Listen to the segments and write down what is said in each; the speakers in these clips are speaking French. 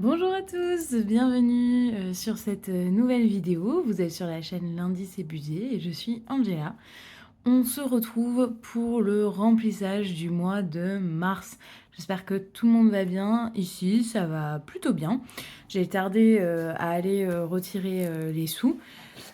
Bonjour à tous, bienvenue sur cette nouvelle vidéo. Vous êtes sur la chaîne Lundi c'est budget et je suis Angela. On se retrouve pour le remplissage du mois de mars. J'espère que tout le monde va bien. Ici, ça va plutôt bien. J'ai tardé à aller retirer les sous.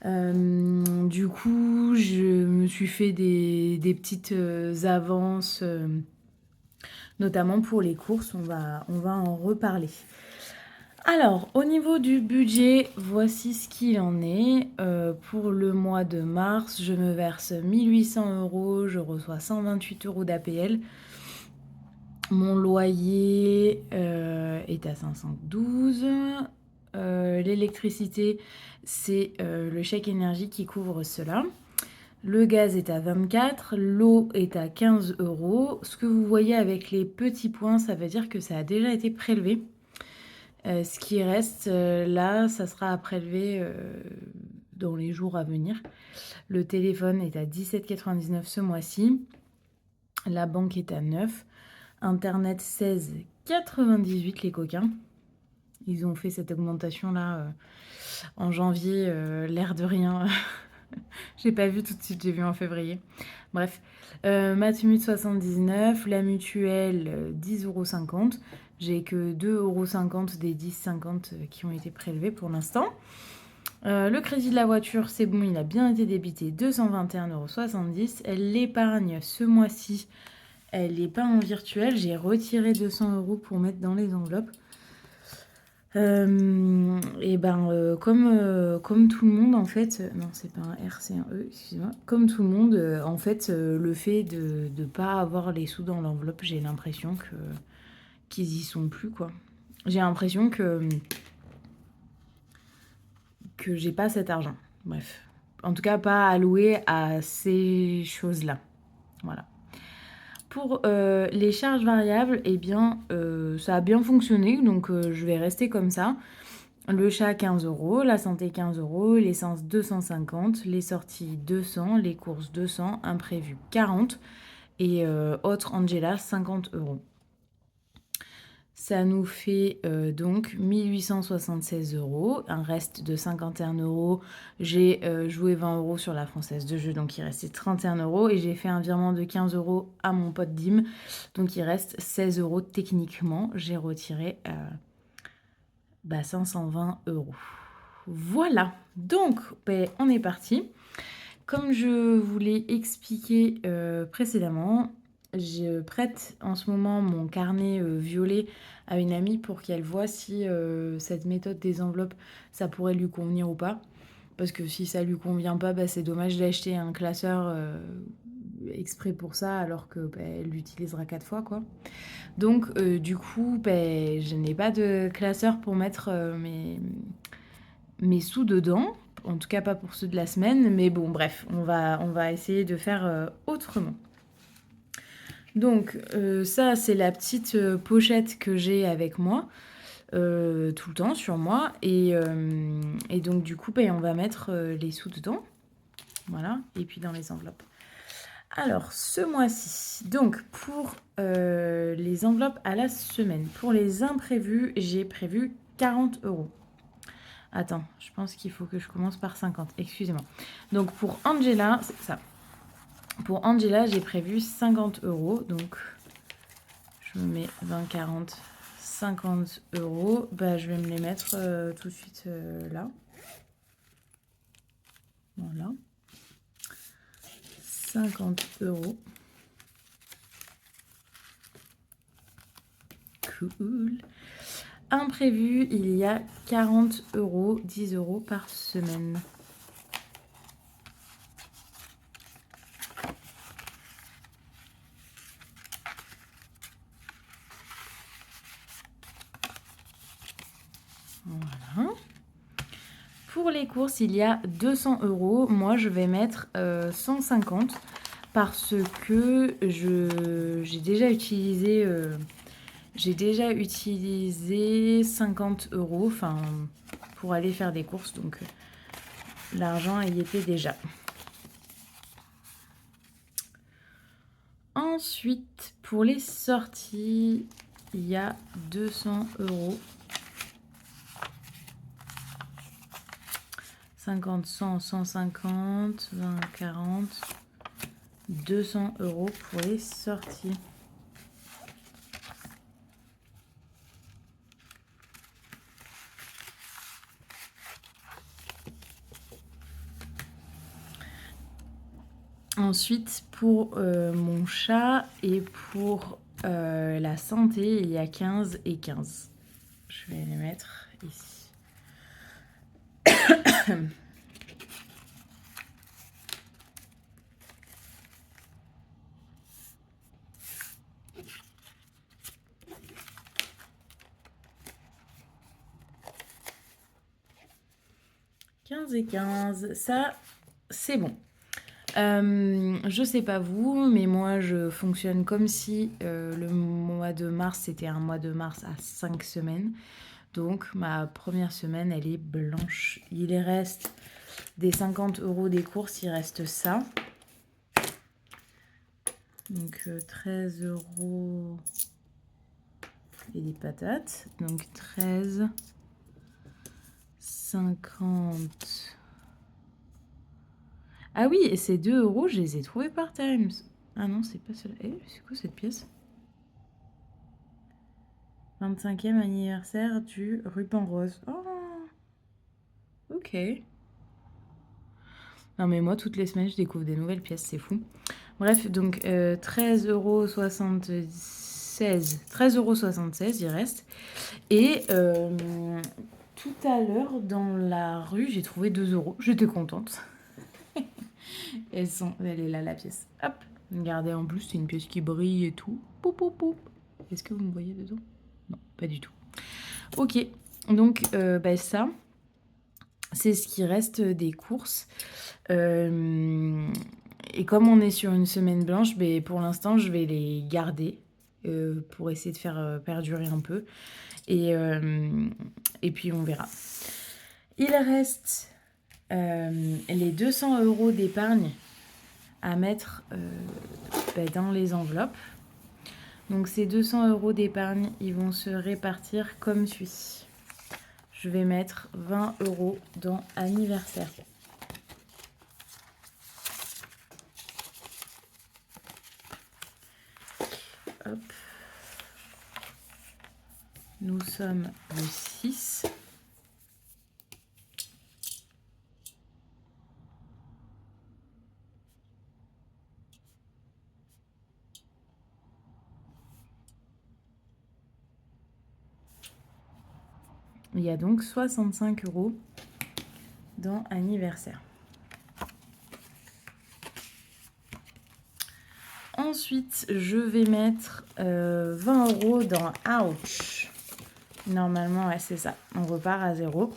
Du coup, je me suis fait des petites avances, notamment pour les courses. On va en reparler. Alors, au niveau du budget, voici ce qu'il en est. Pour le mois de mars, je me verse 1800 €, je reçois 128 € d'APL. Mon loyer est à 512. L'électricité, c'est le chèque énergie qui couvre cela. Le gaz est à 24, l'eau est à 15 €. Ce que vous voyez avec les petits points, ça veut dire que ça a déjà été prélevé. Ce qui reste là, ça sera à prélever dans les jours à venir. Le téléphone est à 17,99 ce mois-ci. La banque est à 9. Internet 16,98 les coquins. Ils ont fait cette augmentation-là en janvier, l'air de rien. J'ai pas vu tout de suite, j'ai vu en février. Bref, Matmut 79, la mutuelle 10,50 €. J'ai que 2,50 € des 10,50 qui ont été prélevés pour l'instant. Le crédit de la voiture, c'est bon, il a bien été débité, 221,70 €. L'épargne, ce mois-ci, elle n'est pas en virtuel. J'ai retiré 200 € pour mettre dans les enveloppes. Et ben, comme tout le monde, en fait, non, c'est pas un R, c'est un E, excusez-moi. Comme tout le monde, en fait, le fait de ne pas avoir les sous dans l'enveloppe, j'ai l'impression qu'ils y sont plus, quoi. J'ai l'impression que j'ai pas cet argent. Bref. En tout cas, pas alloué à ces choses-là. Voilà. Pour les charges variables, eh bien, ça a bien fonctionné, donc je vais rester comme ça. Le chat 15 €, la santé 15 €, l'essence 250, les sorties 200, les courses 200, imprévu 40 et autre Angela 50 €. Ça nous fait donc 1876 €, un reste de 51 €. J'ai joué 20 € sur la française de jeu, donc il restait 31 € et j'ai fait un virement de 15 € à mon pote Dim, donc il reste 16 € techniquement. J'ai retiré 520 €. Voilà, donc ben, on est parti. Comme je vous l'ai expliqué précédemment, je prête en ce moment mon carnet violet à une amie pour qu'elle voit si cette méthode des enveloppes, ça pourrait lui convenir ou pas. Parce que si ça lui convient pas, bah, c'est dommage d'acheter un classeur exprès pour ça alors que bah, elle l'utilisera 4 fois, quoi. Donc du coup, bah, je n'ai pas de classeur pour mettre mes sous dedans. En tout cas, pas pour ceux de la semaine. Mais bon, bref, on va essayer de faire autrement. Donc, ça, c'est la petite pochette que j'ai avec moi, tout le temps sur moi. Et donc, du coup, ben, on va mettre les sous dedans. Voilà. Et puis dans les enveloppes. Alors, ce mois-ci, donc pour les enveloppes à la semaine, pour les imprévus, j'ai prévu 40 €. Attends, je pense qu'il faut que je commence par 50. Excusez-moi. Donc pour Angela, c'est ça. Pour Angela, j'ai prévu 50 €. Donc je me mets 20, 40, 50 €. Bah, je vais me les mettre tout de suite là. Voilà. 50 €. Cool. Imprévu, il y a 40 €, 10 € par semaine. Voilà. Pour les courses, il y a 200 €. Moi, je vais mettre 150 parce que j'ai déjà utilisé 50 € pour aller faire des courses. Donc, l'argent y était déjà. Ensuite, pour les sorties, il y a 200 €. 50, 100, 150, 20, 40, 200 € pour les sorties. Ensuite, pour mon chat et pour la santé, il y a 15 et 15. Je vais les mettre ici. Et 15, ça c'est bon. Je sais pas vous, mais moi je fonctionne comme si le mois de mars c'était un mois de mars à 5 semaines. Donc ma première semaine elle est blanche. Il reste des 50 € des courses, il reste ça. Donc 13 € et des patates. Donc 13, 50. Ah oui, et ces 2 €, je les ai trouvés par terre. Ah non, c'est pas celle-là. Eh, c'est quoi cette pièce? 25e anniversaire du ruban rose. Oh, ok. Non mais moi, toutes les semaines, je découvre des nouvelles pièces, c'est fou. Bref, donc 13,76 €. 13,76 € il reste. Et tout à l'heure, dans la rue, j'ai trouvé 2 €. J'étais contente. Elle est là, la pièce. Hop. Regardez, en plus, c'est une pièce qui brille et tout. Poup, poup, poup. Est-ce que vous me voyez dedans? Non, pas du tout. Ok, donc ça, c'est ce qui reste des courses. Et comme on est sur une semaine blanche, pour l'instant, je vais les garder pour essayer de faire perdurer un peu. Et puis, on verra. Il reste les 200 € d'épargne à mettre dans les enveloppes. Donc ces 200 € d'épargne, ils vont se répartir comme suit. Je vais mettre 20 € dans anniversaire. Hop. Nous sommes le 6. Il y a donc 65 € dans anniversaire. Ensuite, je vais mettre 20 € dans Ouch. Normalement, ouais, c'est ça. On repart à 0.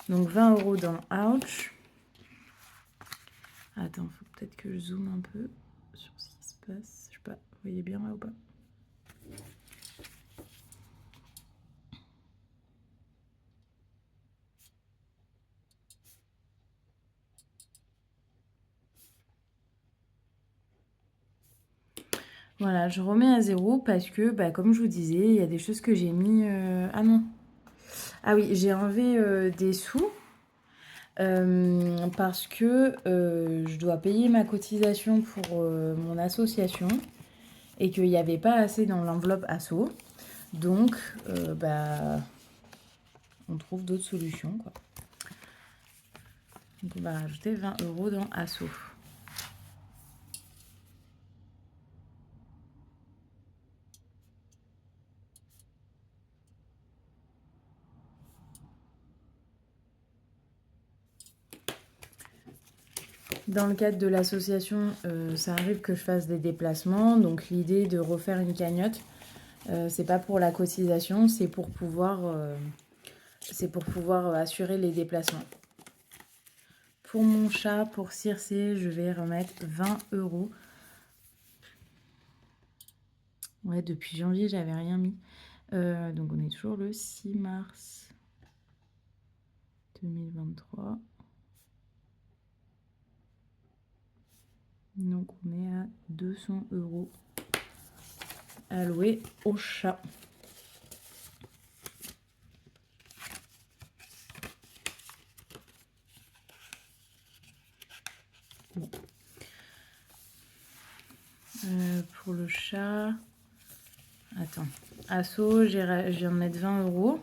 Donc 20 € dans Ouch. Attends, faut peut-être que je zoome un peu sur ce qui se passe. Je sais pas, vous voyez bien là ou pas? Voilà, je remets à 0 parce que, comme je vous disais, il y a des choses que j'ai mis... Ah non. Ah oui, j'ai enlevé des sous parce que je dois payer ma cotisation pour mon association et qu'il n'y avait pas assez dans l'enveloppe asso. Donc, on trouve d'autres solutions, quoi. Donc, on va rajouter 20 € dans asso. Dans le cadre de l'association, ça arrive que je fasse des déplacements. Donc l'idée de refaire une cagnotte, c'est pas pour la cotisation, c'est pour pouvoir assurer les déplacements. Pour mon chat, pour Circé, je vais remettre 20 €. Ouais, depuis janvier, j'avais rien mis. Donc on est toujours le 6 mars 2023. Donc on est à 200 € alloués au chat. Bon. Pour le chat... Attends. Asso, je viens de mettre 20 €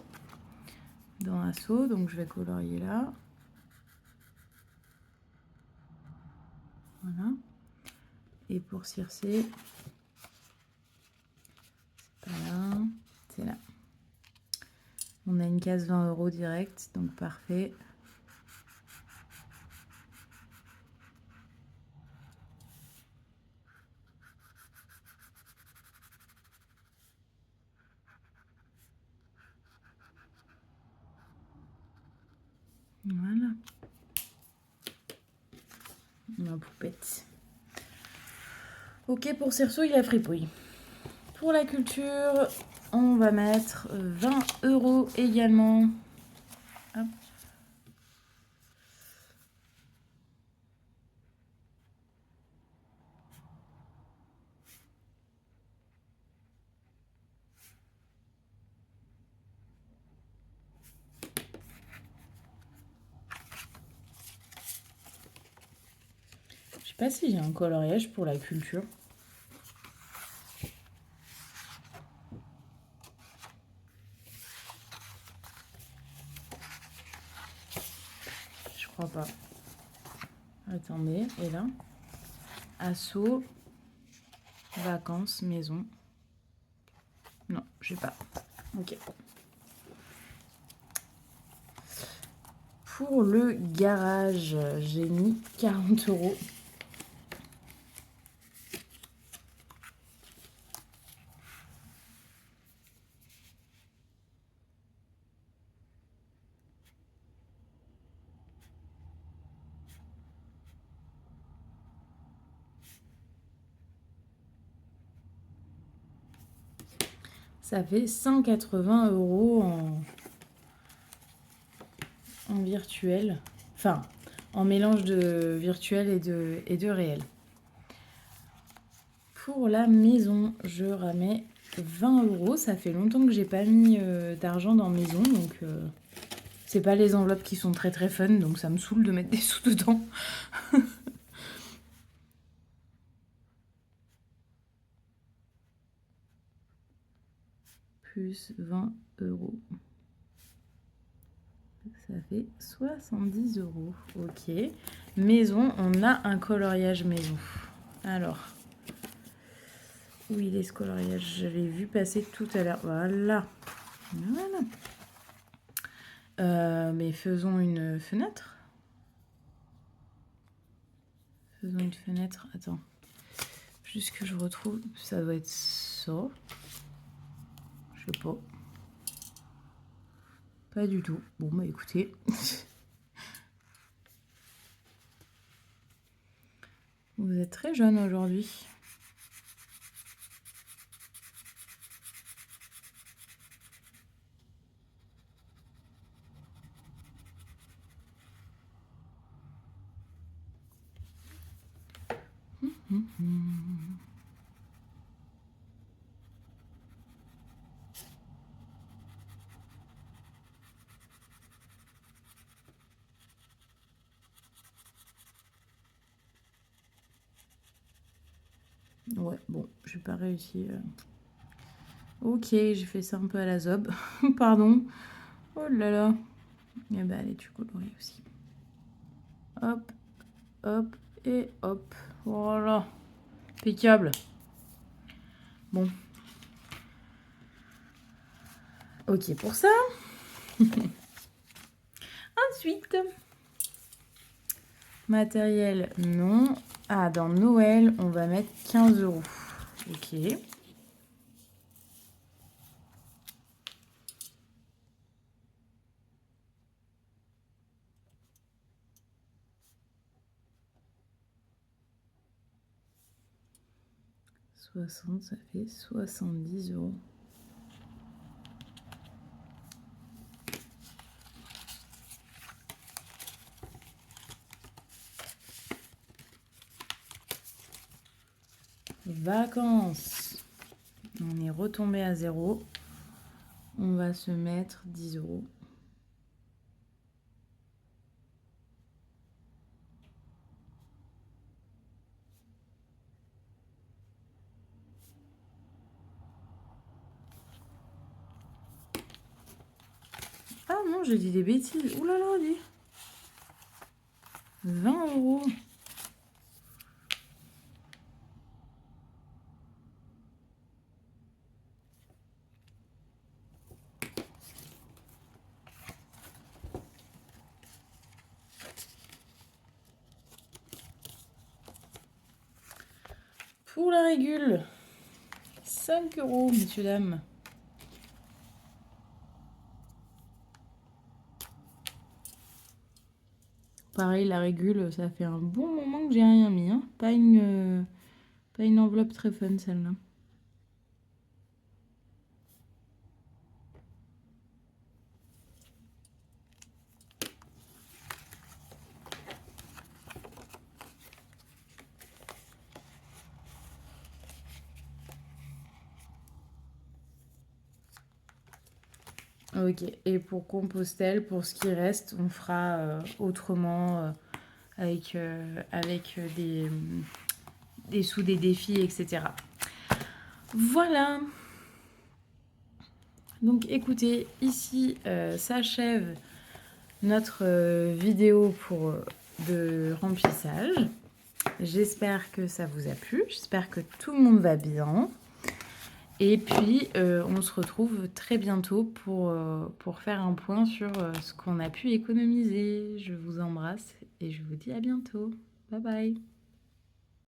dans Asso, donc je vais colorier là. Voilà. Et pour Circé, c'est pas là, c'est là. On a une case 20 € direct, donc parfait. Voilà. Ma poupette. Ok, pour Cerceau, il a fripouille. Pour la culture, on va mettre 20 € également. Hop. Je sais pas si j'ai un coloriage pour la culture. Je crois pas. Attendez, et là, Asso, vacances, maison. Non, j'ai pas. Ok. Pour le garage, j'ai mis 40 €. Ça fait 180 € en virtuel. Enfin, en mélange de virtuel et de réel. Pour la maison, je ramais 20 €. Ça fait longtemps que j'ai pas mis d'argent dans maison, donc c'est pas les enveloppes qui sont très très fun, donc ça me saoule de mettre des sous dedans. Plus 20 €. Ça fait 70 €. Ok. Maison, on a un coloriage maison. Alors, où il est ce coloriage? Je l'ai vu passer tout à l'heure. Voilà. Voilà. Mais faisons une fenêtre. Faisons une fenêtre. Attends. Juste que je retrouve. Ça doit être ça. Je sais pas. Pas du tout. Bon, bah écoutez. Vous êtes très jeune aujourd'hui. Ouais, bon, j'ai pas réussi. Ok, j'ai fait ça un peu à la zob. Pardon. Oh là là. Et bah allez, tu colories aussi. Hop, hop et hop. Voilà. Impeccable. Bon. Ok pour ça. Ensuite, matériel, non. Ah, dans Noël, on va mettre 15 €. Ok. $60, ça fait 70 €. Vacances. On est retombé à 0. On va se mettre 10 €. Ah non, j'ai dit des bêtises. Ouh là là, dis. 20 euros. Pour la régule, 5 euros, messieurs, dames. Pareil, la régule, ça fait un bon moment que j'ai rien mis. Hein. Pas une enveloppe très fun, celle-là. Ok, et pour Compostelle, pour ce qui reste, on fera autrement avec des sous des défis, etc. Voilà. Donc écoutez, ici s'achève notre vidéo de remplissage. J'espère que ça vous a plu. J'espère que tout le monde va bien. Et puis, on se retrouve très bientôt pour faire un point sur ce qu'on a pu économiser. Je vous embrasse et je vous dis à bientôt. Bye bye.